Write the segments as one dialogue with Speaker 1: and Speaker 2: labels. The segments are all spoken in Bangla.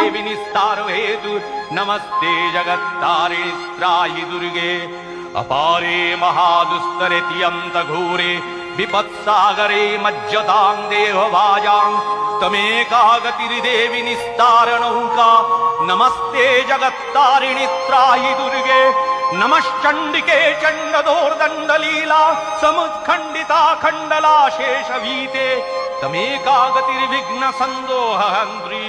Speaker 1: देवी निस्तार हेतु नमस्ते जगत्तारिणी त्राहि दुर्गे अपारे महादुस्तरे तियंत घोरे विपत्सागरे मज्जतां देहभाजां तमेका गतिर्देवी निस्तारणौका नमस्ते जगत्तारिणी त्राहि दुर्गे नमश्चंडिके चंडदोर्दंडलीला समुत्खंडिता खंडला शेषवीते तमेका गतिर्विघ्न संदोहंत्री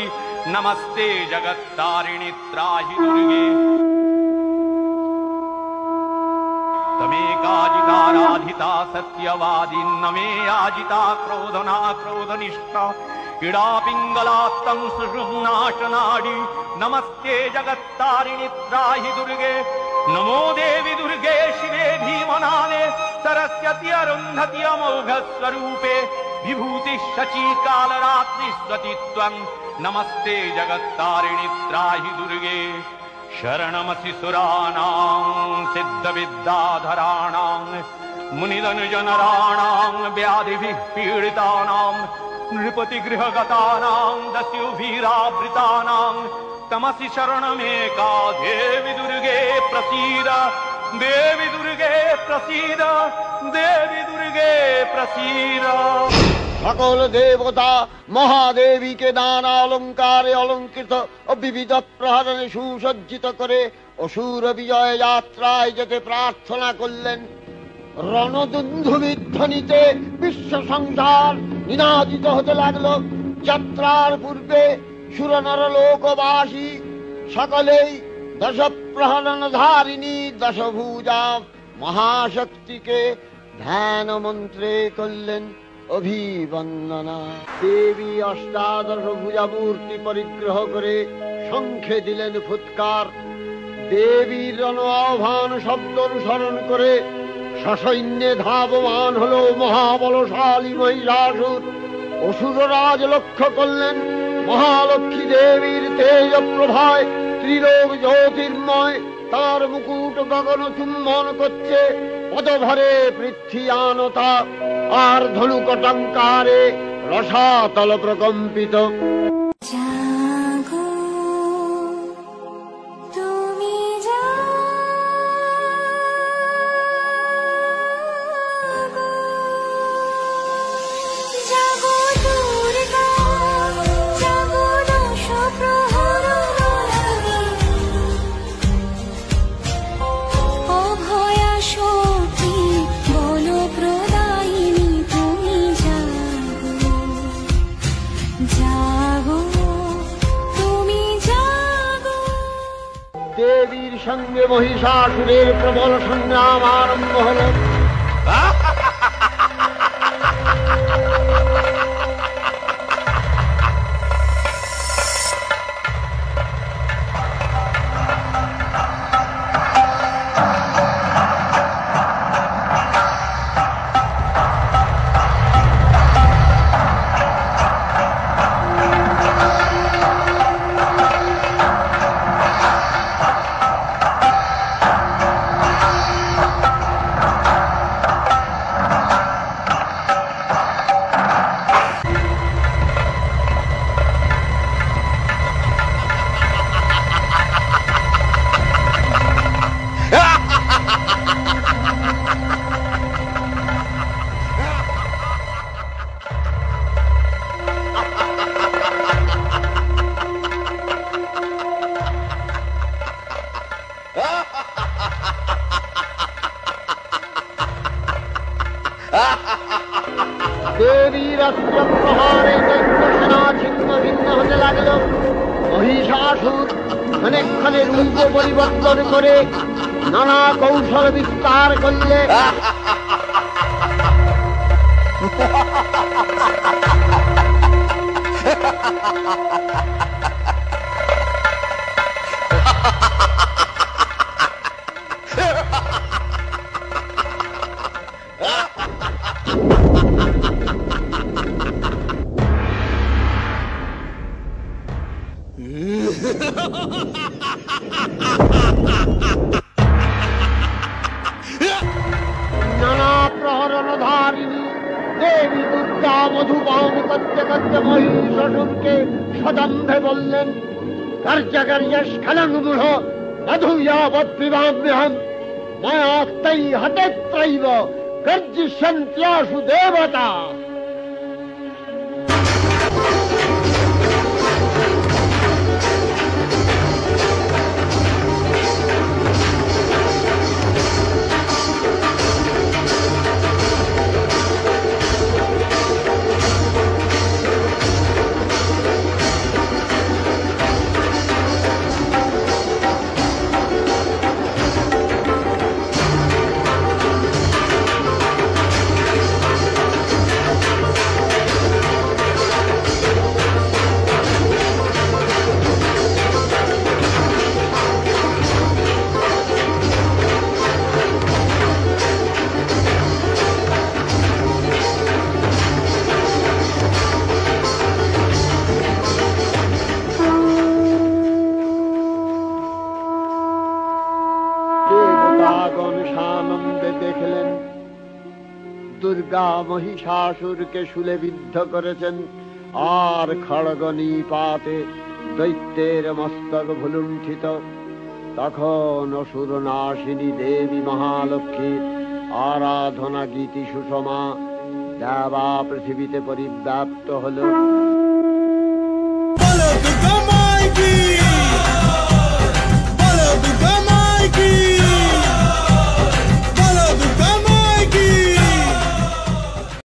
Speaker 1: नमस्ते जगत्तारिणी त्राहि दुर्गे तमेकाजिताराधिता सत्यवादी नमे आजिता क्रोधना क्रोधनिष्ठा क्रीड़ा पिंगलात्तं सुषुम्नाशनाडी नमस्ते जगत्तारिणी त्राहि दुर्गे नमो देवी दुर्गे शिवे भीमनादे सरस्वती अरुन्धति अमोघ स्वरूपे विभूति शची कालरात्रि स्वतित्वं नमस्ते जगत्तारिणी त्राहि दुर्गे शरणमसि सुराणां सिद्धविद्याधराणां मुनिजनराणां व्याधिभिः पीडितानां नृपतिगृहगतानां दस्युभिरावृतानां तमसि शरणमेका देवी दुर्गे प्रसीद देवी दुर्गे प्रसीद देवी दुर्गे प्रसीद।
Speaker 2: সকল দেবতা মহাদেবীকে নানা অলঙ্কারে অলঙ্কৃত ও বিবিধ প্রহরণে সুসজ্জিত করে অসুর বিজয় যাত্রায় যেতে প্রার্থনা করলেন। রণদুন্দুভীর ধ্বনিতে বিশ্ব সংসার নিনাদিত হতে লাগলো। যাত্রার পূর্বে সুরনর লোকবাসী সকলেই দশ প্রহরণ ধারিণী দশভুজা মহাশক্তিকে ধ্যান মন্ত্রে করলেন অভিবন্দনা। দেবী অষ্টাদশ ভুজা মূর্তি পরিগ্রহ করে শঙ্খে দিলেন ফুৎকার। দেবীর রণ আহ্বান শব্দ অনুসরণ করে সসৈন্যে ধাবমান হলো মহাবলশালী মহিষাসুর। অসুররাজ লক্ষ্য করলেন মহালক্ষ্মী দেবীর তেজ প্রভায় ত্রিলোক জ্যোতির্ময় তার মুকুট গগন চুম্বন করছে। পদভরে পৃথ্বীয়ানতা আর ধনুকটঙ্কারে রসাতল প্রকম্পিত। দেবীর সঙ্গে মহিষাসুরের প্রবল সংগ্রাম আরম্ভ হল। দেবীর অস্ত্র প্রহারে দৈত্যসেনা ছিন্ন ভিন্ন হতে লাগলো। মহিষাসুর অনেকক্ষণে রূপ পরিবর্তন করে নানা কৌশল বিস্তার করলে নানা প্রহরণধারিণী দেবী দুর্গা মধুপান করতে করতে মহিষাসুরকে সদম্ভে বললেন, कर्जकर्यस्खलं मूढ मधुयावद्विवाम्यहं मयास्तै हतेत्रैव गर्जिष्यन्त्याशु देवता। দেখলেন দুর্গা মহিষাসুরকে শূলে বিদ্ধ করেছেন, আর খড়গ নিপাতে দৈত্যের মস্তক ভুলুণ্ঠিত। তখন অসুর নাশিনী দেবী মহালক্ষ্মীর আরাধনা গীতি সুষমা দেবা পৃথিবীতে পরিব্যাপ্ত হল।